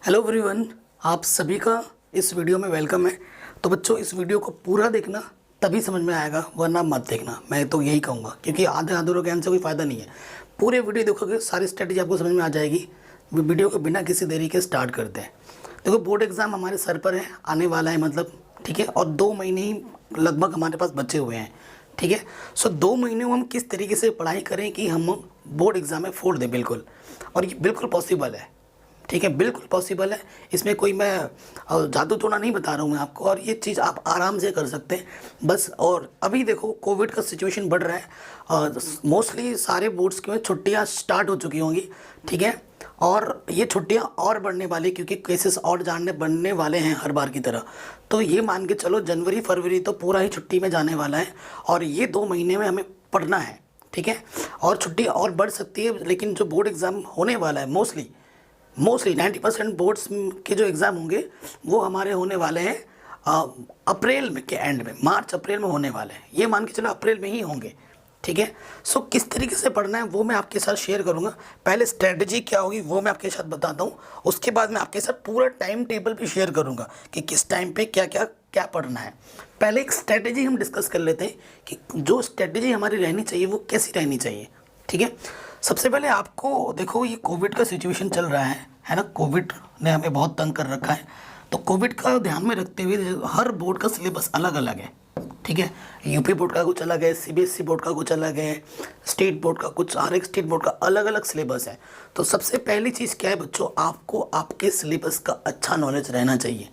Hello everyone, आप सभी का इस वीडियो में वेलकम है। तो बच्चों, इस वीडियो को पूरा देखना, तभी समझ में आएगा, वरना मत देखना। मैं तो यही कहूँगा, क्योंकि आधे अधूरे ज्ञान से कोई फ़ायदा नहीं है। पूरे वीडियो देखोगे, सारी स्ट्रेटजी आपको समझ में आ जाएगी। वीडियो को बिना किसी देरी के स्टार्ट करते हैं। देखो, बोर्ड एग्ज़ाम हमारे सर पर है, आने वाला है मतलब, ठीक है। और 2 महीने ही लगभग हमारे पास बचे हुए हैं, ठीक है। सो 2 महीने में हम किस तरीके से पढ़ाई करें कि हम बोर्ड एग्ज़ाम में फोड़ दें, बिल्कुल। और ये बिल्कुल पॉसिबल है, ठीक है, बिल्कुल पॉसिबल है। इसमें कोई मैं जादू टोना नहीं बता रहा हूँ मैं आपको, और ये चीज़ आप आराम से कर सकते हैं बस। और अभी देखो, कोविड का सिचुएशन बढ़ रहा है और मोस्टली सारे बोर्ड्स की छुट्टियाँ स्टार्ट हो चुकी होंगी, ठीक है। और ये छुट्टियाँ और बढ़ने वाली, क्योंकि केसेस और जानने बढ़ने वाले हैं हर बार की तरह। तो ये मान के चलो, जनवरी फरवरी तो पूरा ही छुट्टी में जाने वाला है, और ये 2 महीने में हमें पढ़ना है, ठीक है। और छुट्टी और बढ़ सकती है, लेकिन जो बोर्ड एग्ज़ाम होने वाला है मोस्टली 90% बोर्ड्स के जो एग्ज़ाम होंगे वो हमारे होने वाले हैं अप्रैल में के एंड में, मार्च अप्रैल में होने वाले हैं। ये मान के चलो अप्रैल में ही होंगे, ठीक है। सो किस तरीके से पढ़ना है वो मैं आपके साथ शेयर करूंगा। पहले स्ट्रेटजी क्या होगी वो मैं आपके साथ बताता हूँ, उसके बाद मैं आपके साथ पूरा टाइम टेबल भी शेयर करूँगा कि किस टाइम पे क्या क्या क्या पढ़ना है। पहले एक स्ट्रेटजी हम डिस्कस कर लेते हैं कि जो स्ट्रेटजी हमारी रहनी चाहिए वो कैसी रहनी चाहिए, ठीक है। सबसे पहले आपको देखो, ये कोविड का सिचुएशन चल रहा है ना। कोविड ने हमें बहुत तंग कर रखा है, तो कोविड का ध्यान में रखते हुए हर बोर्ड का सिलेबस अलग अलग है, ठीक है। यूपी बोर्ड का कुछ अलग है, सीबीएसई बोर्ड का कुछ अलग है, स्टेट बोर्ड का कुछ, हर एक स्टेट बोर्ड का अलग अलग सिलेबस है। तो सबसे पहली चीज़ क्या है बच्चों, आपको आपके सिलेबस का अच्छा नॉलेज रहना चाहिए,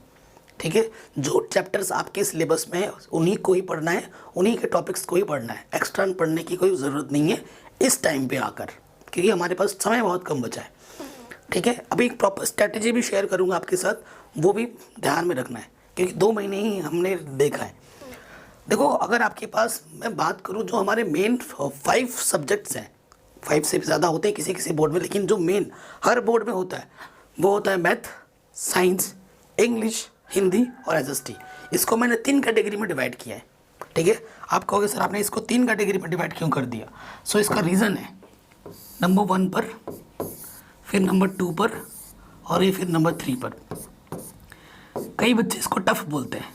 ठीक है। जो चैप्टर्स आपके सिलेबस में है उन्हीं को ही पढ़ना है, उन्हीं के टॉपिक्स को ही पढ़ना है। एक्स्ट्रा पढ़ने की कोई ज़रूरत नहीं है इस टाइम पे आकर, क्योंकि हमारे पास समय बहुत कम बचा है, ठीक है। अभी एक प्रॉपर स्ट्रेटजी भी शेयर करूंगा आपके साथ, वो भी ध्यान में रखना है, क्योंकि 2 महीने ही हमने देखा है। देखो, अगर आपके पास मैं बात करूं, जो हमारे मेन 5 सब्जेक्ट्स हैं, 5 से भी ज़्यादा होते हैं किसी किसी बोर्ड में, लेकिन जो मेन हर बोर्ड में होता है वो होता है मैथ, साइंस, इंग्लिश, हिंदी और एसएसटी। इसको मैंने 3 कैटेगरी में डिवाइड किया है, ठीक है। आप कहोगे सर आपने इसको 3 कैटेगरी में डिवाइड क्यों कर दिया? सो इसका रीज़न है, नंबर 1 पर, फिर नंबर 2 पर, और ये फिर नंबर 3 पर। कई बच्चे इसको टफ बोलते हैं,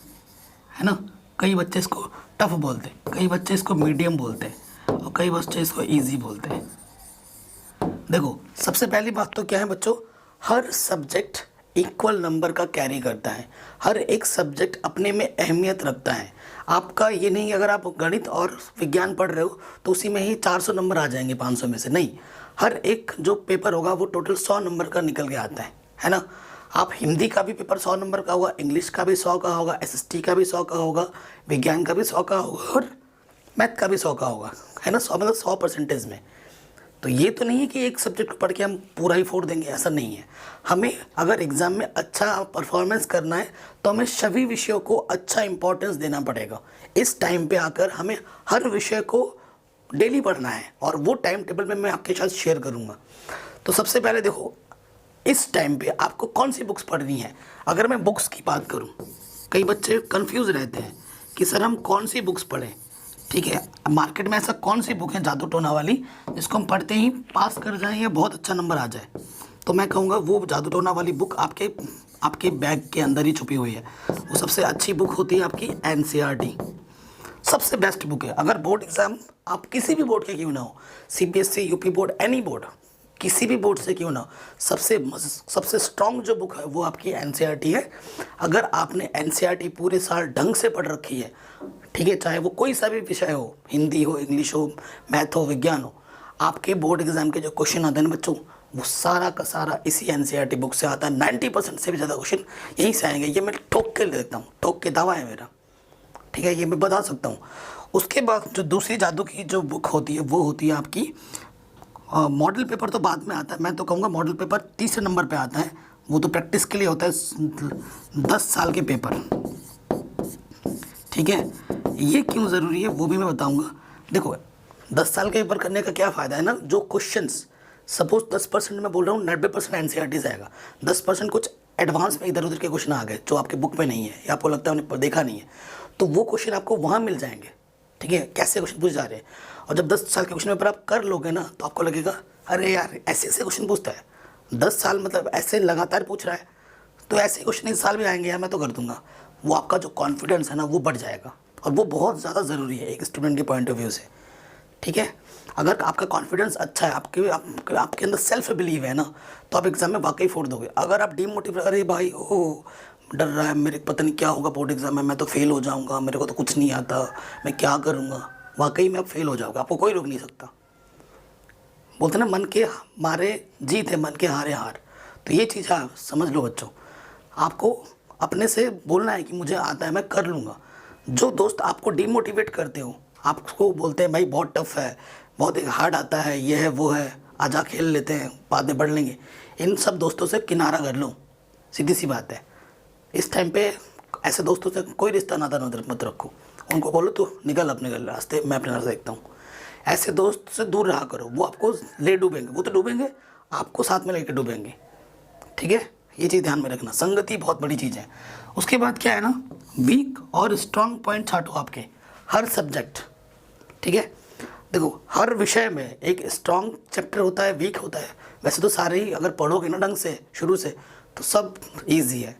है ना। कई बच्चे इसको टफ बोलते हैं, कई बच्चे इसको मीडियम बोलते हैं, और कई बच्चे इसको इजी बोलते हैं। देखो, सबसे पहली बात तो क्या है बच्चों, हर सब्जेक्ट इक्वल नंबर का कैरी करता है। हर एक सब्जेक्ट अपने में अहमियत रखता है। आपका ये नहीं, अगर आप गणित और विज्ञान पढ़ रहे हो तो उसी में ही 400 नंबर आ जाएंगे 500 में से, नहीं। हर एक जो पेपर होगा वो टोटल 100 नंबर का निकल के आता है ना। आप हिंदी का भी पेपर 100 नंबर का होगा, इंग्लिश का भी 100 का होगा, एसएसटी का भी 100 का होगा, विज्ञान का भी 100 का होगा, और मैथ का भी 100 का होगा, है ना। 100 मतलब 100% में। तो ये तो नहीं है कि एक सब्जेक्ट को पढ़ के हम पूरा ही फोड़ देंगे, ऐसा नहीं है। हमें अगर एग्ज़ाम में अच्छा परफॉर्मेंस करना है तो हमें सभी विषयों को अच्छा इंपॉर्टेंस देना पड़ेगा। इस टाइम पे आकर हमें हर विषय को डेली पढ़ना है, और वो टाइम टेबल में मैं आपके साथ शेयर करूँगा। तो सबसे पहले देखो, इस टाइम पे आपको कौन सी बुक्स पढ़नी है। अगर मैं बुक्स की बात करूँ, कई बच्चे कंफ्यूज रहते हैं कि सर हम कौन सी बुक्स पढ़ें, ठीक है। मार्केट में ऐसा कौन सी बुक है जादू टोना वाली जिसको हम पढ़ते ही पास कर जाएं या बहुत अच्छा नंबर आ जाए? तो मैं कहूँगा वो जादू टोना वाली बुक आपके बैग के अंदर ही छुपी हुई है। वो सबसे अच्छी बुक होती है आपकी एनसीईआरटी, सबसे बेस्ट बुक है। अगर बोर्ड एग्ज़ाम आप किसी भी बोर्ड के क्यों ना हो, CBSE, UP board, any board, किसी भी बोर्ड से क्यों ना हो, सबसे स्ट्रॉन्ग जो बुक है वो आपकी एनसीईआरटी है। अगर आपने एनसीईआरटी पूरे साल ढंग से पढ़ रखी है, ठीक है, चाहे वो कोई सा भी विषय हो, हिंदी हो, इंग्लिश हो, मैथ हो, विज्ञान हो, आपके बोर्ड एग्जाम के जो क्वेश्चन आते हैं ना बच्चों, वो सारा का सारा इसी एनसीईआरटी बुक से आता है। 90% से भी ज़्यादा क्वेश्चन यहीं से आएंगे, ये मैं ठोक के ले देता हूँ, ठोक के दावा है मेरा, ठीक है, ये मैं बता सकता हूँ। उसके बाद जो दूसरी जादू की जो बुक होती है वो होती है आपकी मॉडल पेपर। तो बाद में आता है, मैं तो कहूँगा मॉडल पेपर तीसरे नंबर पे आता है। वो तो प्रैक्टिस के लिए होता है, 10 साल के पेपर, ठीक है। ये क्यों ज़रूरी है वो भी मैं बताऊँगा। देखो, 10 साल के पेपर करने का क्या फ़ायदा है ना, जो क्वेश्चंस सपोज 10% मैं बोल रहा हूँ, 90% एनसीईआरटी से आएगा, 10% कुछ एडवांस में इधर उधर के क्वेश्चन आ गए जो आपके बुक में नहीं है या आपको लगता है उन्हें देखा नहीं है, तो वो क्वेश्चन आपको वहाँ मिल जाएंगे, ठीक है। कैसे क्वेश्चन पूछ जा रहे हैं, और जब 10 साल के क्वेश्चन पेपर आप कर लोगे ना तो आपको लगेगा अरे यार ऐसे ऐसे क्वेश्चन पूछता है, 10 साल मतलब ऐसे लगातार पूछ रहा है, तो ऐसे क्वेश्चन इस साल भी आएंगे यार मैं तो कर दूंगा, वो आपका जो कॉन्फिडेंस है ना वो बढ़ जाएगा, और वो बहुत ज़्यादा ज़रूरी है एक स्टूडेंट के पॉइंट ऑफ व्यू से। ठीक है, अगर आपका कॉन्फिडेंस अच्छा है, आपके अंदर सेल्फ बिलीव है ना, तो आप एग्ज़ाम में वाकई फोड़ दोगे। अगर आप डीमोटिवेट, अरे भाई ओ डर रहा है मेरे, पता नहीं क्या होगा बोर्ड एग्ज़ाम में, मैं तो फेल हो जाऊंगा, मेरे को तो कुछ नहीं आता, मैं क्या करूँगा, वाकई में आप फेल हो जाओगे, आपको कोई रोक नहीं सकता। बोलते ना मन के मारे जीत है, मन के हारे हार। तो ये चीज़ आप समझ लो बच्चों, आपको अपने से बोलना है कि मुझे आता है, मैं कर लूँगा। जो दोस्त आपको डिमोटिवेट करते हो, आपको बोलते हैं भाई बहुत टफ है, बहुत हार्ड आता है, ये है वो है, आजा खेल लेते हैं बाद में बढ़ लेंगे, इन सब दोस्तों से किनारा कर लो। सीधी सी बात है, इस टाइम पे ऐसे दोस्तों से कोई रिश्ता नाता मत रखो, उनको बोलो तो निकल अपने रास्ते, मैं अपने रास्ते देखता हूँ। ऐसे दोस्त से दूर रहा करो, वो आपको ले डूबेंगे, वो तो डूबेंगे, आपको साथ में लेके डूबेंगे। ठीक है, ये चीज़ ध्यान में रखना, संगति बहुत बड़ी चीज़ है। उसके बाद क्या है ना, वीक और स्ट्रांग पॉइंट छाटो आपके हर सब्जेक्ट। ठीक है, देखो हर विषय में एक स्ट्रांग चैप्टर होता है, वीक होता है। वैसे तो सारे ही अगर पढ़ोगे ना ढंग से शुरू से तो सब ईजी है।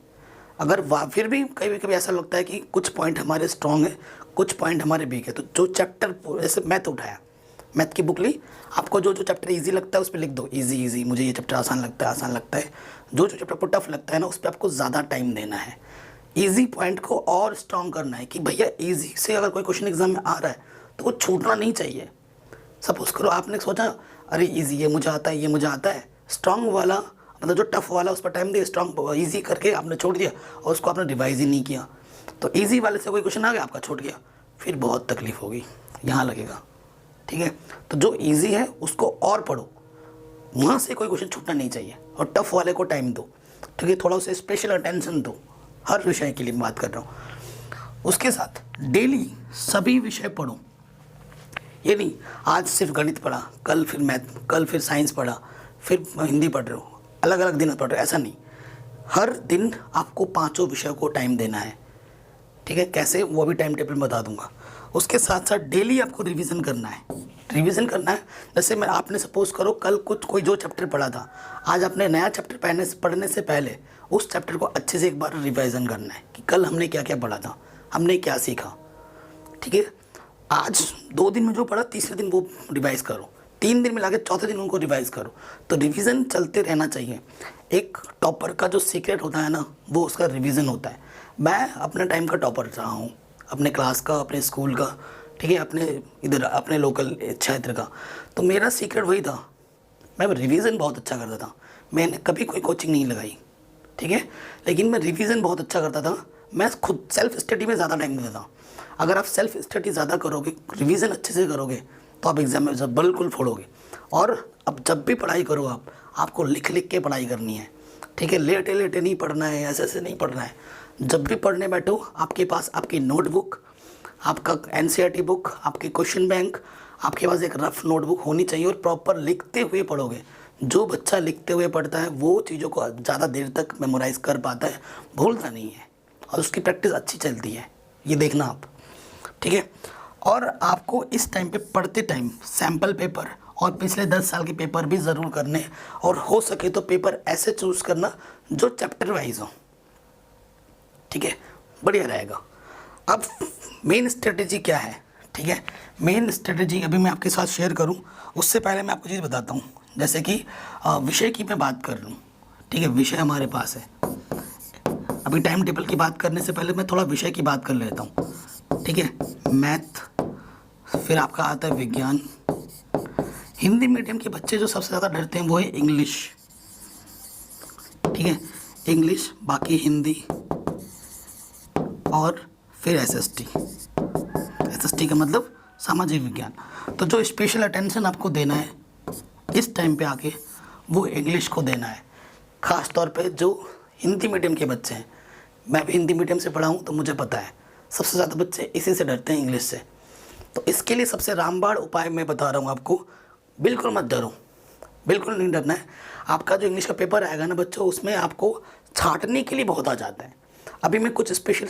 अगर फिर भी कभी कभी ऐसा लगता है कि कुछ पॉइंट हमारे स्ट्रांग है, कुछ पॉइंट हमारे वीक है, तो जो चैप्टर, जैसे मैथ उठाया, मैथ की बुक ली, आपको जो जो चैप्टर इजी लगता है उस पर लिख दो इजी इजी, मुझे ये चैप्टर आसान लगता है, आसान लगता है। जो जो चैप्टर आपको टफ लगता है ना उस पर आपको ज़्यादा टाइम देना है। इजी पॉइंट को और स्ट्रॉन्ग करना है कि भैया इजी से अगर कोई क्वेश्चन एग्जाम में आ रहा है तो वो छूटना नहीं चाहिए। सपोज करो आपने सोचा अरे इजी ये मुझे आता है, ये मुझे आता है, स्ट्रॉन्ग वाला मतलब जो टफ वाला उस पर टाइम दिया, स्ट्रॉन्ग ईजी करके आपने छोड़ दिया और उसको आपने रिवाइज ही नहीं किया, तो ईजी वाले से कोई क्वेश्चन आ गया आपका छूट गया, फिर बहुत तकलीफ होगी, यहाँ लगेगा। ठीक है, तो जो इजी है उसको और पढ़ो, वहाँ से कोई क्वेश्चन छूटना नहीं चाहिए, और टफ वाले को टाइम दो। ठीक है, थोड़ा उसे स्पेशल अटेंशन दो, हर विषय के लिए बात कर रहा हूँ। उसके साथ डेली सभी विषय पढ़ो, ये नहीं आज सिर्फ गणित पढ़ा, कल फिर मैथ, कल फिर साइंस पढ़ा, फिर हिंदी पढ़ रहे हो, अलग अलग दिन पढ़ रहे हो, ऐसा नहीं। हर दिन आपको पाँचों विषयों को टाइम देना है। ठीक है, कैसे वो भी टाइम टेबल बता दूंगा। उसके साथ साथ डेली आपको रिवीजन करना है, रिवीजन करना है। जैसे मैं आपने सपोज करो कल कुछ कोई जो चैप्टर पढ़ा था, आज आपने नया चैप्टर पढ़ने से पहले उस चैप्टर को अच्छे से एक बार रिवीजन करना है कि कल हमने क्या क्या पढ़ा था, हमने क्या सीखा। ठीक है, आज 2 दिन में जो पढ़ा तीसरे दिन वो रिवाइज करो, 3 दिन में लाके चौथे दिन उनको रिवाइज करो। तो रिवीजन चलते रहना चाहिए। एक टॉपर का जो सीक्रेट होता है ना वो उसका रिवीजन होता है। मैं अपने टाइम का टॉपर रहा हूँ, अपने क्लास का, अपने स्कूल का, ठीक है, अपने इधर अपने लोकल क्षेत्र का। तो मेरा सीक्रेट वही था, मैं रिवीजन बहुत अच्छा करता था। मैंने कभी कोई कोचिंग नहीं लगाई, ठीक है, लेकिन मैं रिवीजन बहुत अच्छा करता था। मैं खुद सेल्फ स्टडी में ज़्यादा टाइम देता था। अगर आप सेल्फ स्टडी ज़्यादा करोगे, रिवीजन अच्छे से करोगे, तो आप एग्ज़ाम में बिल्कुल फोड़ोगे। और अब जब भी पढ़ाई करो आपको लिख लिख के पढ़ाई करनी है। ठीक है, लेटे लेटे नहीं पढ़ना है, ऐसे ऐसे नहीं पढ़ना है। जब भी पढ़ने बैठो आपके पास आपकी नोटबुक, आपका एनसीईआरटी बुक, आपके क्वेश्चन बैंक, आपके पास एक रफ नोटबुक होनी चाहिए, और प्रॉपर लिखते हुए पढ़ोगे। जो बच्चा लिखते हुए पढ़ता है वो चीज़ों को ज़्यादा देर तक मेमोराइज़ कर पाता है, भूलता नहीं है, और उसकी प्रैक्टिस अच्छी चलती है। ये देखना आप, ठीक है। और आपको इस टाइम पे पढ़ते टाइम सैम्पल पेपर और पिछले 10 साल के पेपर भी ज़रूर करने, और हो सके तो पेपर ऐसे चूज़ करना जो चैप्टर वाइज हो, ठीक है, बढ़िया रहेगा। अब मेन स्ट्रेटजी क्या है, ठीक है, मेन स्ट्रेटजी अभी मैं आपके साथ शेयर करूं, उससे पहले मैं आपको चीज़ बताता हूं। जैसे कि विषय की मैं बात कर लूं, ठीक है, विषय हमारे पास है। अभी टाइम टेबल की बात करने से पहले मैं थोड़ा विषय की बात कर लेता हूं, ठीक है। मैथ, फिर आपका आता है विज्ञान। हिंदी मीडियम के बच्चे जो सबसे ज़्यादा डरते हैं वो है इंग्लिश, ठीक है, इंग्लिश, बाकी हिंदी, और फिर एसएसटी। एसएसटी का मतलब सामाजिक विज्ञान। तो जो स्पेशल अटेंशन आपको देना है इस टाइम पे आके, वो इंग्लिश को देना है। ख़ास तौर पे जो हिंदी मीडियम के बच्चे हैं, मैं भी हिंदी मीडियम से पढ़ा हूँ तो मुझे पता है सबसे ज़्यादा बच्चे इसी से डरते हैं, इंग्लिश से। तो इसके लिए सबसे रामबाण उपाय मैं बता रहा हूँ आपको, बिल्कुल मत डरो, बिल्कुल नहीं डरना है। आपका जो इंग्लिश का पेपर आएगा ना बच्चों, उसमें आपको छाँटने के लिए बहुत आ जाता है। अभी मैं कुछ स्पेशल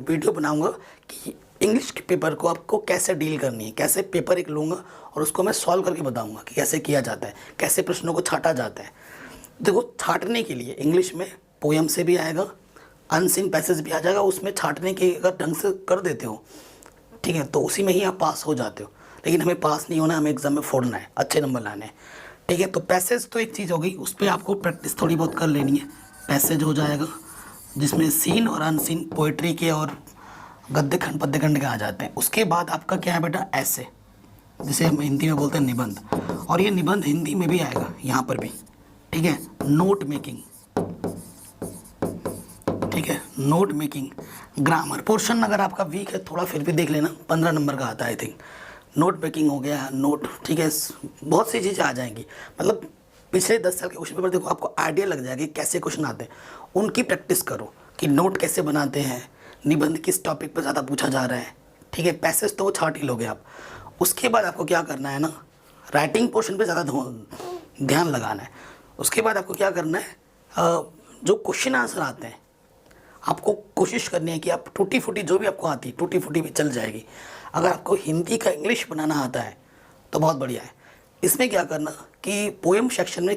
वीडियो बनाऊंगा कि इंग्लिश के पेपर को आपको कैसे डील करनी है, कैसे पेपर एक लूँगा और उसको मैं सॉल्व करके बताऊंगा कि कैसे किया जाता है, कैसे प्रश्नों को छाटा जाता है। देखो, छाटने के लिए इंग्लिश में पोयम से भी आएगा, अनसीन पैसेज भी आ जाएगा। उसमें छांटने की अगर ढंग से कर देते हो, ठीक है, तो उसी में ही आप पास हो जाते हो। लेकिन हमें पास नहीं होना, हमें एग्जाम में फोड़ना है, अच्छे नंबर लाने हैं, ठीक है। तो पैसेज तो एक चीज़ हो गई, उस पर आपको प्रैक्टिस थोड़ी बहुत कर लेनी है। पैसेज हो जाएगा जिसमें सीन और अनसीन पोइट्री के और गद्य खंड पद्य खंड के आ जाते हैं। उसके बाद आपका क्या है बेटा, ऐसे, जिसे हम हिंदी में बोलते हैं निबंध, और ये निबंध हिंदी में भी आएगा यहाँ पर भी, ठीक है। नोट मेकिंग, ठीक है, नोट मेकिंग। ग्रामर पोर्शन अगर आपका वीक है थोड़ा, फिर भी देख लेना, 15 नंबर का आता है आई थिंक। नोट मेकिंग हो गया, नोट, ठीक है, बहुत सी चीज़ें आ जाएंगी। मतलब पिछले 10 साल के क्वेश्चन पेपर देखो, आपको आइडिया लग जाएगा कि कैसे क्वेश्चन आते हैं। उनकी प्रैक्टिस करो कि नोट कैसे बनाते हैं, निबंध किस टॉपिक पर ज़्यादा पूछा जा रहा है, ठीक है। पैसेज तो वो छाट ही लोगे आप। उसके बाद आपको क्या करना है ना, राइटिंग पोर्शन पे ज़्यादा ध्यान लगाना है। उसके बाद आपको क्या करना है, जो क्वेश्चन आंसर आते हैं आपको कोशिश करनी है कि आप टूटी फूटी, जो भी आपको आती है टूटी फूटी भी चल जाएगी। अगर आपको हिंदी का इंग्लिश बनाना आता है तो बहुत बढ़िया है। इसमें क्या करना कि पोएम सेक्शन में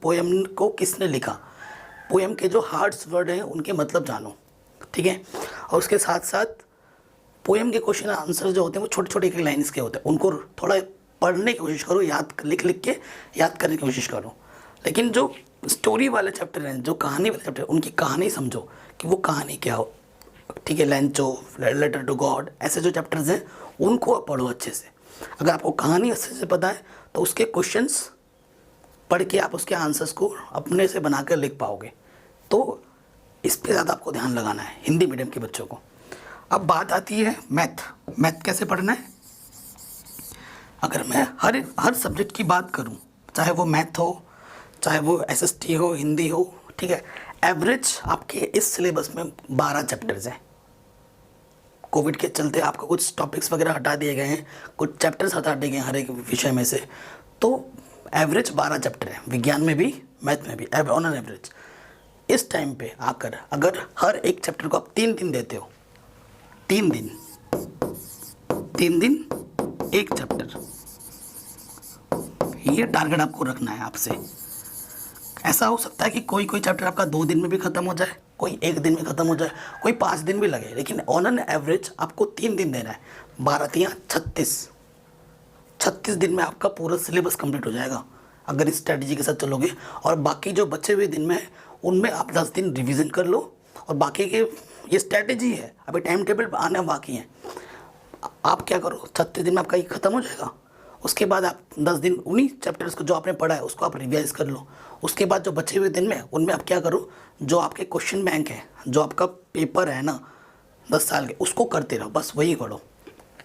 पोएम को किसने लिखा, पोएम के जो हार्ड्स वर्ड हैं उनके मतलब जानो, ठीक है। और उसके साथ साथ पोएम के क्वेश्चन आंसर जो होते हैं वो छोटे छोटे एक लाइन्स के होते हैं, उनको थोड़ा पढ़ने की कोशिश करो, लिख के याद करने की कोशिश करो। लेकिन जो स्टोरी वाले चैप्टर हैं, जो कहानी वाले चैप्टर, उनकी कहानी समझो कि वो कहानी क्या हो, ठीक है। लैंचो, लेटर टू गॉड, ऐसे जो चैप्टर्स हैं उनको आप पढ़ो अच्छे से। अगर आपको कहानी अच्छे से पता है तो उसके क्वेश्चंस पढ़ के आप उसके आंसर्स को अपने से बना कर लिख पाओगे। तो इस पर ज़्यादा आपको ध्यान लगाना है हिंदी मीडियम के बच्चों को। अब बात आती है मैथ कैसे पढ़ना है। अगर मैं हर सब्जेक्ट की बात करूं, चाहे वो मैथ हो, चाहे वो एसएसटी हो, हिंदी हो, ठीक है, एवरेज आपके इस सिलेबस में 12 चैप्टर्स हैं। कोविड के चलते आपको कुछ टॉपिक्स वगैरह हटा दिए गए हैं, कुछ चैप्टर्स हटा दिए गए हैं हर एक विषय में से, तो एवरेज 12 चैप्टर है, विज्ञान में भी मैथ में भी ऑन एन एवरेज। इस टाइम पे आकर अगर हर एक चैप्टर को आप 3 दिन देते हो, 3 दिन एक चैप्टर, ये टारगेट आपको रखना है आपसे। ऐसा हो सकता है कि कोई चैप्टर आपका 2 दिन में भी खत्म हो जाए, कोई 1 दिन में खत्म हो जाए, कोई 5 दिन भी लगे, लेकिन ऑन एन एवरेज आपको 3 दिन देना है। 12 तियां 36 दिन में आपका पूरा सिलेबस कंप्लीट हो जाएगा अगर इस स्ट्रेटजी के साथ चलोगे। और बाकी जो बचे हुए दिन में है उनमें आप 10 दिन रिवीजन कर लो, और बाकी के ये स्ट्रेटजी है, अभी टाइम टेबल आने बाकी है। आप क्या करो, 36 दिन में आपका ये खत्म हो जाएगा। उसके बाद आप 10 दिन उन्हीं चैप्टर्स को जो आपने पढ़ा है उसको आप रिवाइज कर लो। उसके बाद जो बचे हुए दिन में उनमें आप क्या करो, जो आपके क्वेश्चन बैंक है, जो आपका पेपर है ना 10 साल के, उसको करते रहो, बस वही पढ़ो,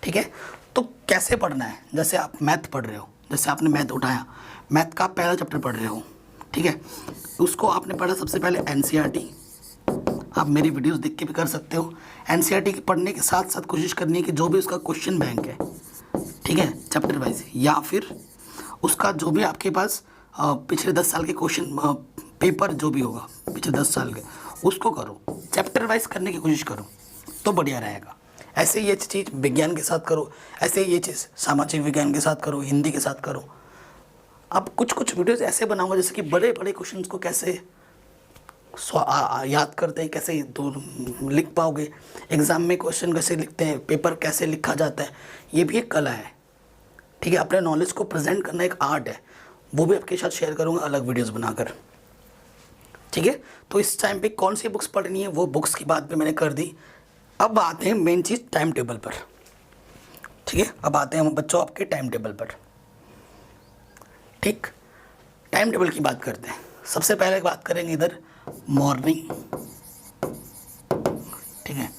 ठीक है। तो कैसे पढ़ना है, जैसे आप मैथ पढ़ रहे हो, जैसे आपने मैथ उठाया, मैथ का पहला चैप्टर पढ़ रहे हो, ठीक है, उसको आपने पढ़ा सबसे पहले एनसीईआरटी। आप मेरी वीडियोस देख के भी कर सकते हो। एनसीईआरटी के पढ़ने के साथ साथ कोशिश करनी है कि जो भी उसका क्वेश्चन बैंक है, ठीक है, चैप्टर वाइज, या फिर उसका जो भी आपके पास पिछले 10 साल के क्वेश्चन पेपर जो भी होगा पिछले 10 साल के, उसको करो, चैप्टर वाइज करने की कोशिश करो, तो बढ़िया रहेगा। ऐसे ये चीज़ विज्ञान के साथ करो, ऐसे ये चीज़ सामाजिक विज्ञान के साथ करो, हिंदी के साथ करो। अब कुछ वीडियोज़ ऐसे बनाऊंगा जैसे कि बड़े बड़े क्वेश्चंस को कैसे याद करते हैं, कैसे लिख पाओगे, एग्ज़ाम में क्वेश्चन कैसे लिखते हैं, पेपर कैसे लिखा जाता है, ये भी एक कला है, ठीक है। अपने नॉलेज को प्रेजेंट करना एक आर्ट है, वो भी आपके साथ शेयर करूँगा अलग वीडियोस बनाकर, ठीक है। तो इस टाइम पे कौन सी बुक्स पढ़नी है वो बुक्स की बात भी मैंने कर दी। अब आते हैं मेन चीज़ टाइम टेबल पर, ठीक है। अब आते हैं हम बच्चों आपके टाइम टेबल पर, ठीक। टाइम टेबल की बात करते हैं। सबसे पहले बात करेंगे इधर मॉर्निंग, ठीक है,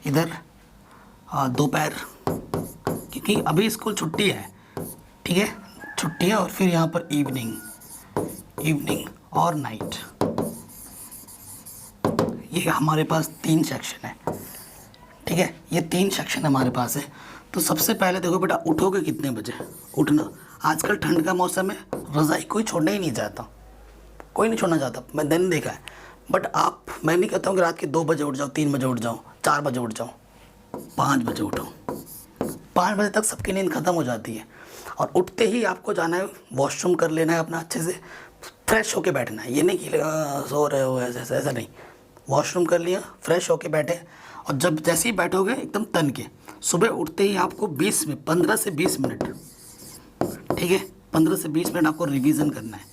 इधर दोपहर, क्योंकि अभी स्कूल छुट्टी है, ठीक है, छुट्टी है। और फिर यहाँ पर इवनिंग और नाइट, ये हमारे पास 3 सेक्शन है, ठीक है, ये 3 सेक्शन हमारे पास है। तो सबसे पहले देखो बेटा, उठोगे कितने बजे उठना। आजकल ठंड का मौसम है, रज़ाई कोई छोड़ना ही नहीं चाहता, कोई नहीं छोड़ना चाहता, मैं दिन देखा है। बट मैं नहीं कहता हूँ कि रात के 2 बजे उठ जाओ, 3 बजे उठ जाओ, 4 बजे उठ जाओ, 5 बजे उठो। 5 बजे तक सबकी नींद ख़त्म हो जाती है, और उठते ही आपको जाना है वॉशरूम कर लेना है अपना अच्छे से, फ्रेश होके बैठना है, ये नहीं कि सो रहे हो ऐसा ऐसा नहीं। वॉशरूम कर लिया, फ्रेश होके बैठे, और जब जैसे ही बैठोगे एकदम तन के, सुबह उठते ही आपको 15 से 20 मिनट, ठीक है, 15 से 20 मिनट आपको रिवीजन करना है।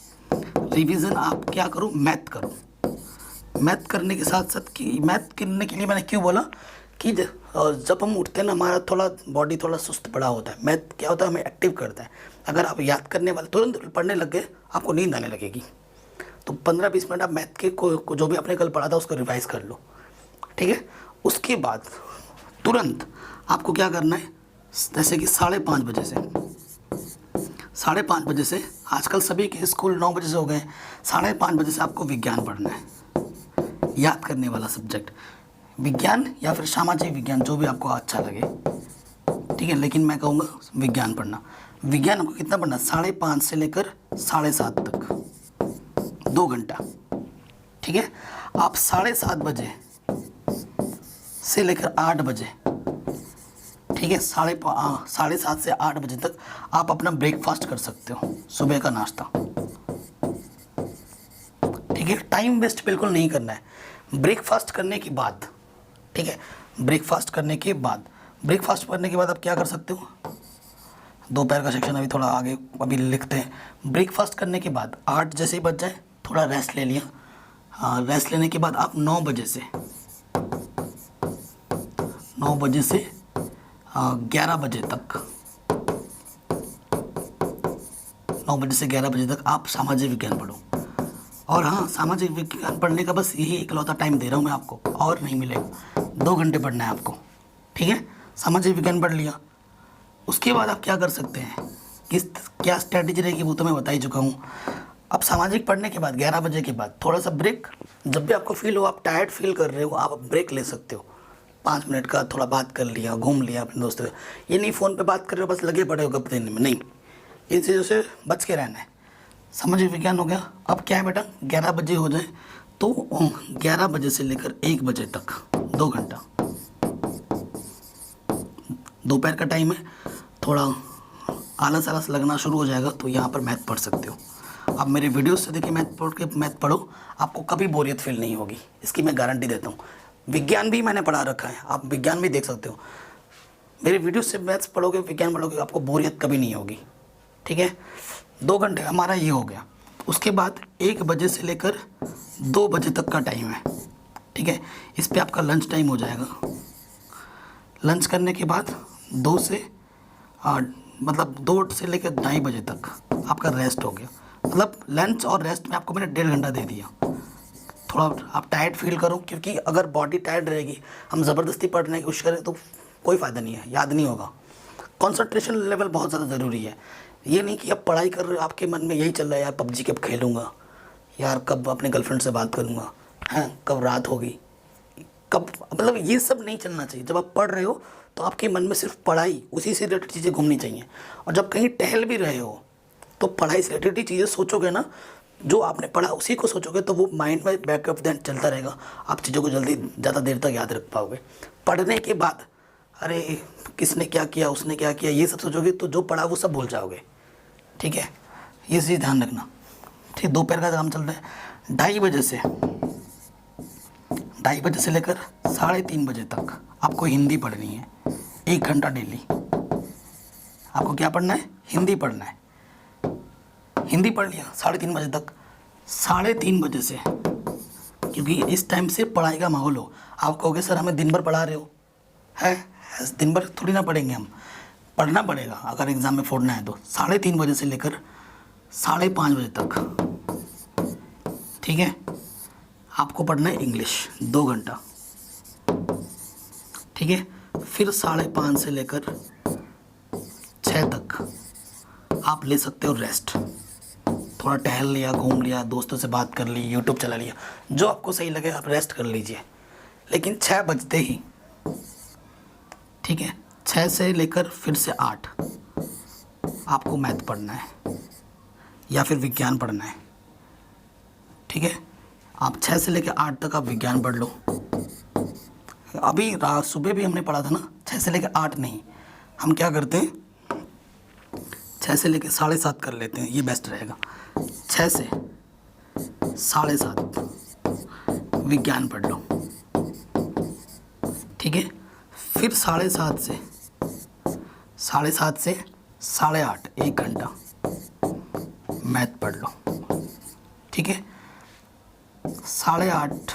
रिवीजन आप क्या करो, मैथ करो। मैथ करने के साथ साथ, कि मैथ करने के लिए मैंने क्यों बोला कि जब हम उठते हैं ना, हमारा थोड़ा बॉडी थोड़ा सुस्त पड़ा होता है। मैथ क्या होता है, हमें एक्टिव करता है। अगर आप याद करने वाले तुरंत पढ़ने लग गए, आपको नींद आने लगेगी। तो 15-20 मिनट आप मैथ के को जो भी आपने कल पढ़ा था उसको रिवाइज कर लो, ठीक है। उसके बाद तुरंत आपको क्या करना है, जैसे कि 5:30 बजे से, 5:30 बजे से, आजकल सभी के स्कूल 9 बजे से हो गए, 5:30 बजे से आपको विज्ञान पढ़ना है। याद करने वाला सब्जेक्ट विज्ञान या फिर सामाजिक विज्ञान, जो भी आपको अच्छा लगे, ठीक है। लेकिन मैं कहूँगा विज्ञान पढ़ना। विज्ञान आपको कितना पढ़ना, 5:30 से लेकर 7:30 तक, 2 घंटा, ठीक है। आप 7:30 बजे से लेकर 8 बजे, ठीक है, 7:30 से 8 बजे तक आप अपना ब्रेकफास्ट कर सकते हो, सुबह का नाश्ता, ठीक है। टाइम वेस्ट बिल्कुल नहीं करना है। ब्रेकफास्ट करने के बाद, ठीक है, ब्रेकफास्ट करने के बाद आप क्या कर सकते हो, दोपहर का सेक्शन अभी थोड़ा आगे अभी लिखते हैं। ब्रेकफास्ट करने के बाद 8 जैसे ही बज जाए, थोड़ा रेस्ट ले लिया। रेस्ट लेने के बाद आप 9 बजे से 11 बजे तक, 9 बजे से 11 बजे तक आप सामाजिक विज्ञान पढ़ो। और हाँ, सामाजिक विज्ञान पढ़ने का बस यही इकलौता टाइम दे रहा हूँ मैं आपको, और नहीं मिलेगा। 2 घंटे पढ़ना है आपको, ठीक है। सामाजिक विज्ञान पढ़ लिया, उसके बाद आप क्या कर सकते हैं, क्या स्ट्रैटेजी रहेगी वो तो मैं बता ही चुका हूँ। अब सामाजिक पढ़ने के बाद 11 बजे के बाद थोड़ा सा ब्रेक, जब भी आपको फील हो, आप टायर्ड फील कर रहे हो, आप ब्रेक ले सकते हो 5 मिनट का। थोड़ा बात कर लिया, घूम लिया अपने दोस्तों। ये नहीं फ़ोन पे बात कर रहे हो बस लगे पड़े हो गप देने में, नहीं, इन चीज़ों से बच के रहना है। सामाजिक विज्ञान हो गया। अब क्या है बेटा, 11 बजे हो जाए तो 11 बजे से लेकर 1 बजे तक 2 घंटा, दोपहर का टाइम है, थोड़ा आलस लगना शुरू हो जाएगा तो यहाँ पर मैथ पढ़ सकते हो। आप मेरे वीडियोस से देखिए, मैथ पढ़ो, आपको कभी बोरियत फील नहीं होगी, इसकी मैं गारंटी देता हूँ। विज्ञान भी मैंने पढ़ा रखा है, आप विज्ञान भी देख सकते हो। मेरे वीडियो से मैथ्स पढ़ोगे, विज्ञान पढ़ोगे, आपको बोरियत कभी नहीं होगी, ठीक है। 2 घंटे हमारा ये हो गया। उसके बाद 1 बजे से लेकर 2 बजे तक का टाइम है, ठीक है। इस पे आपका लंच टाइम हो जाएगा। लंच करने के बाद 2 से मतलब 2 से लेकर 2:30 बजे तक आपका रेस्ट हो गया। मतलब लंच और रेस्ट में आपको मैंने 1.5 घंटा दे दिया। थोड़ा आप टायर्ड फील करो, क्योंकि अगर बॉडी टायर्ड रहेगी, हम ज़बरदस्ती पढ़ने की कोशिश करें तो कोई फ़ायदा नहीं है, याद नहीं होगा। कंसंट्रेशन लेवल बहुत ज़्यादा ज़रूरी है। ये नहीं कि आप पढ़ाई कर रहे हो, आपके मन में यही चल रहा है, यार PUBG कब खेलूँगा, यार कब अपने गर्लफ्रेंड से बात करूँगा, हैं कब रात होगी, कब, मतलब ये सब नहीं चलना चाहिए। जब आप पढ़ रहे हो तो आपके मन में सिर्फ पढ़ाई, उसी से रिलेटेड चीज़ें घूमनी चाहिए। और जब कहीं टहल भी रहे हो तो पढ़ाई से रिलेटेड चीज़ें सोचोगे ना, जो आपने पढ़ा उसी को सोचोगे, तो वो माइंड में बैकअप देन चलता रहेगा, आप चीज़ों को जल्दी ज़्यादा देर तक याद रख पाओगे। पढ़ने के बाद अरे किसने क्या किया, उसने क्या किया, ये सब सोचोगे तो जो पढ़ा वो सब भूल जाओगे, ठीक है। ये चीज़ ध्यान रखना, ठीक। दोपहर का काम चल रहा है, 2:30 बजे से लेकर 3:30 बजे तक आपको हिंदी पढ़नी है, 1 घंटा डेली। आपको क्या पढ़ना है, हिंदी पढ़ना है। हिंदी पढ़ लिया 3:30 बजे तक। 3:30 बजे से, क्योंकि इस टाइम से पढ़ाई का माहौल हो, आप कहोगे सर हमें दिन भर पढ़ा रहे हो, है दिन भर थोड़ी ना पढ़ेंगे हम, पढ़ना पड़ेगा अगर एग्ज़ाम में फोड़ना है तो। 3:30 बजे से लेकर 5:30 बजे तक, ठीक है, आपको पढ़ना है इंग्लिश 2 घंटा, ठीक है। फिर 5:30 से लेकर 6 तक आप ले सकते हो रेस्ट। थोड़ा टहल लिया, घूम लिया, दोस्तों से बात कर ली, यूट्यूब चला लिया, जो आपको सही लगे आप रेस्ट कर लीजिए। लेकिन 6 बजते ही, ठीक है, 6 से लेकर फिर से 8 आपको मैथ पढ़ना है या फिर विज्ञान पढ़ना है, ठीक है। आप 6 से लेकर 8 तक आप विज्ञान पढ़ लो। अभी रात सुबह भी हमने पढ़ा था ना, 6 से लेकर 8 नहीं, हम क्या करते हैं 6 से लेकर 7:30 कर लेते हैं, ये बेस्ट रहेगा। 6 से 7:30 विज्ञान पढ़ लो, ठीक है। फिर 7:30 से 8:30 1 घंटा मैथ पढ़ लो, ठीक है। 8:30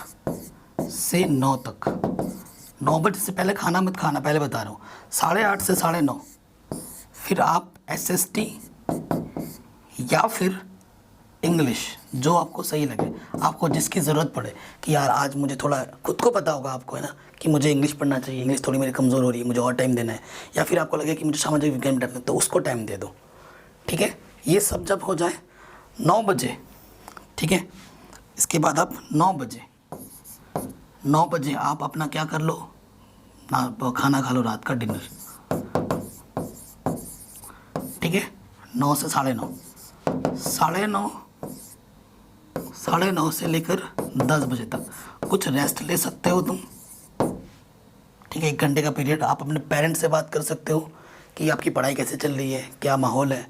से 9 तक, 9 बजे से पहले खाना मत खाना, पहले बता रहा हूँ। 8:30 से 9:30 फिर आप SST या फिर इंग्लिश, जो आपको सही लगे, आपको जिसकी ज़रूरत पड़े कि यार आज मुझे थोड़ा, खुद को पता होगा आपको, है ना, कि मुझे इंग्लिश पढ़ना चाहिए, इंग्लिश थोड़ी मेरी कमज़ोर हो रही है, मुझे और टाइम देना है, या फिर आपको लगे कि मुझे सामाजिक विज्ञान में टाइम, तो उसको टाइम दे दो, ठीक है। ये सब जब हो जाए 9 बजे, ठीक है, इसके बाद आप 9 बजे आप अपना क्या कर लो, ना खाना खा लो, रात का डिनर, ठीक है। 9 से 9:30, 9:30 से लेकर 10 बजे तक कुछ रेस्ट ले सकते हो तुम, ठीक है। 1 घंटे का पीरियड आप अपने पेरेंट्स से बात कर सकते हो कि आपकी पढ़ाई कैसे चल रही है, क्या माहौल है,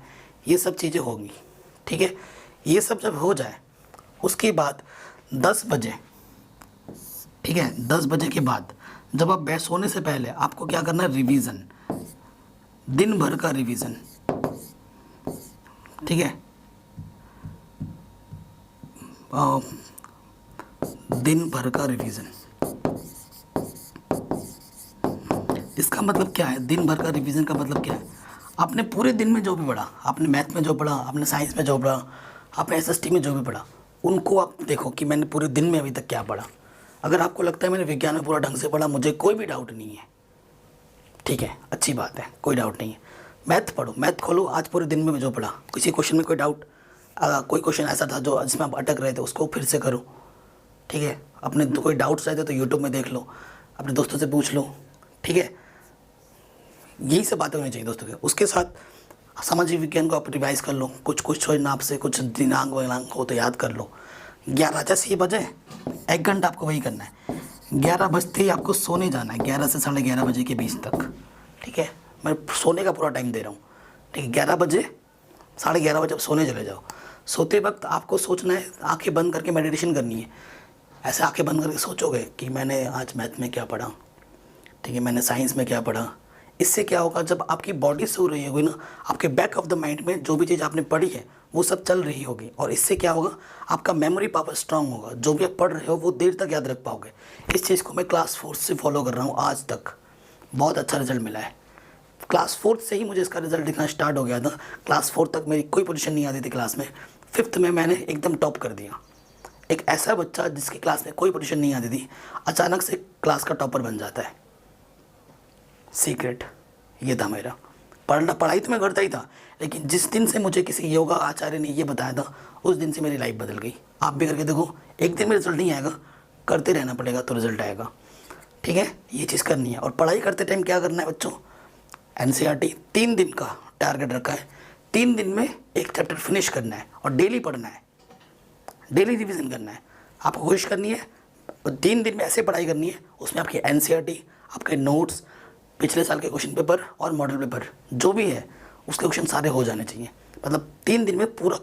ये सब चीज़ें होंगी, ठीक है। ये सब जब हो जाए उसके बाद 10 बजे, ठीक है, 10 बजे के बाद जब आप सोने से पहले आपको क्या करना है, रिवीजन, दिन भर का रिवीजन, ठीक है। दिन भर का रिवीजन, इसका मतलब क्या है, दिन भर का रिवीजन का मतलब क्या है, आपने पूरे दिन में जो भी पढ़ा, आपने मैथ में जो पढ़ा, आपने साइंस में जो पढ़ा, आपने SST में जो भी पढ़ा, उनको आप देखो कि मैंने पूरे दिन में अभी तक क्या पढ़ा। अगर आपको लगता है मैंने विज्ञान में पूरा ढंग से पढ़ा, मुझे कोई भी डाउट नहीं है, ठीक है, अच्छी बात है, कोई डाउट नहीं है। मैथ पढ़ो, मैथ खोलो, आज पूरे दिन में जो पढ़ा, किसी क्वेश्चन में कोई डाउट, कोई क्वेश्चन ऐसा था जो जिसमें आप अटक रहे थे, उसको फिर से करो, ठीक है। अपने कोई डाउट्स रहते तो यूट्यूब में देख लो, अपने दोस्तों से पूछ लो, ठीक है। यही सब बातें होनी चाहिए दोस्तों के। उसके साथ सामाजिक विज्ञान को आप रिवाइज कर लो, कुछ नाप से कुछ दिनांक वनांक हो तो याद कर लो। 11 जैसे ही बजे 1 घंटा आपको वही करना है, 11 बजते ही आपको सोने जाना है, 11 से 11:30 बजे के बीच तक, ठीक है। मैं सोने का पूरा टाइम दे रहा हूँ, ठीक है। 11 बजे 11:30 बजे आप सोने चले जाओ। सोते वक्त आपको सोचना है, आंखें बंद करके मेडिटेशन करनी है। ऐसे आंखें बंद करके सोचोगे कि मैंने आज मैथ में क्या पढ़ा, ठीक है, मैंने साइंस में क्या पढ़ा। इससे क्या होगा, जब आपकी बॉडी सो रही होगी ना, आपके बैक ऑफ द माइंड में जो भी चीज़ आपने पढ़ी है वो सब चल रही होगी, और इससे क्या होगा, आपका मेमोरी पावर स्ट्रांग होगा, जो भी आप पढ़ रहे हो वो देर तक याद रख पाओगे। इस चीज़ को मैं क्लास 4 से फॉलो कर रहा हूँ, आज तक बहुत अच्छा रिजल्ट मिला है। क्लास 4 से ही मुझे इसका रिजल्ट दिखना स्टार्ट हो गया था। क्लास 4 तक मेरी कोई पोजीशन नहीं आती थी क्लास में, 5th में मैंने एकदम टॉप कर दिया। एक ऐसा बच्चा जिसकी क्लास में कोई पोजीशन नहीं आती थी, अचानक से क्लास का टॉपर बन जाता है। सीक्रेट ये था मेरा। पढ़ाई तो मैं करता ही था, लेकिन जिस दिन से मुझे किसी योगा आचार्य ने ये बताया था, उस दिन से मेरी लाइफ बदल गई। आप भी करके देखो, एक दिन में रिजल्ट नहीं आएगा, करते रहना पड़ेगा तो रिजल्ट आएगा, ठीक है। ये चीज़ करनी है। और पढ़ाई करते टाइम क्या करना है बच्चों, NCERT 3 दिन का टारगेट रखा है, 3 दिन में एक चैप्टर फिनिश करना है और डेली पढ़ना है, डेली रिवीजन करना है। आपको कोशिश करनी है 3 दिन में ऐसे पढ़ाई करनी है, उसमें आपकी NCERT, आपके नोट्स, पिछले साल के क्वेश्चन पेपर और मॉडल पेपर जो भी है उसके क्वेश्चन सारे हो जाने चाहिए। मतलब 3 दिन में पूरा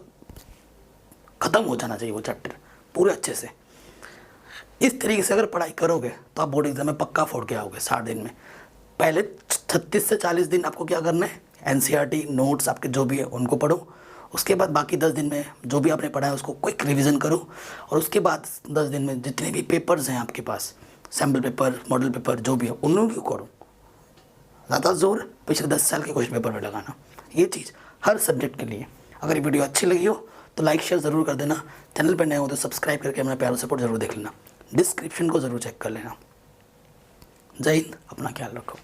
ख़त्म हो जाना चाहिए वो चैप्टर पूरे अच्छे से। इस तरीके से अगर पढ़ाई करोगे तो आप बोर्ड एग्जाम में पक्का फोड़ के आओगे 60 दिन में। पहले 36 से 40 दिन आपको क्या करना है, NCERT नोट्स आपके जो भी है उनको पढ़ो। उसके बाद बाकी 10 दिन में जो भी आपने पढ़ा है उसको क्विक रिवीजन करो, और उसके बाद 10 दिन में जितने भी पेपर्स हैं आपके पास, सैम्पल पेपर, मॉडल पेपर जो भी है, उन्होंने भी करो। ज़्यादा जोर पिछले 10 साल के क्वेश्चन पेपर में लगाना, ये चीज़ हर सब्जेक्ट के लिए। अगर ये वीडियो अच्छी लगी हो तो लाइक शेयर ज़रूर कर देना। चैनल पर नए हो तो सब्सक्राइब करके अपना प्यारा सपोर्ट ज़रूर देख लेना। डिस्क्रिप्शन को ज़रूर चेक कर लेना। जय हिंद, अपना ख्याल रखो।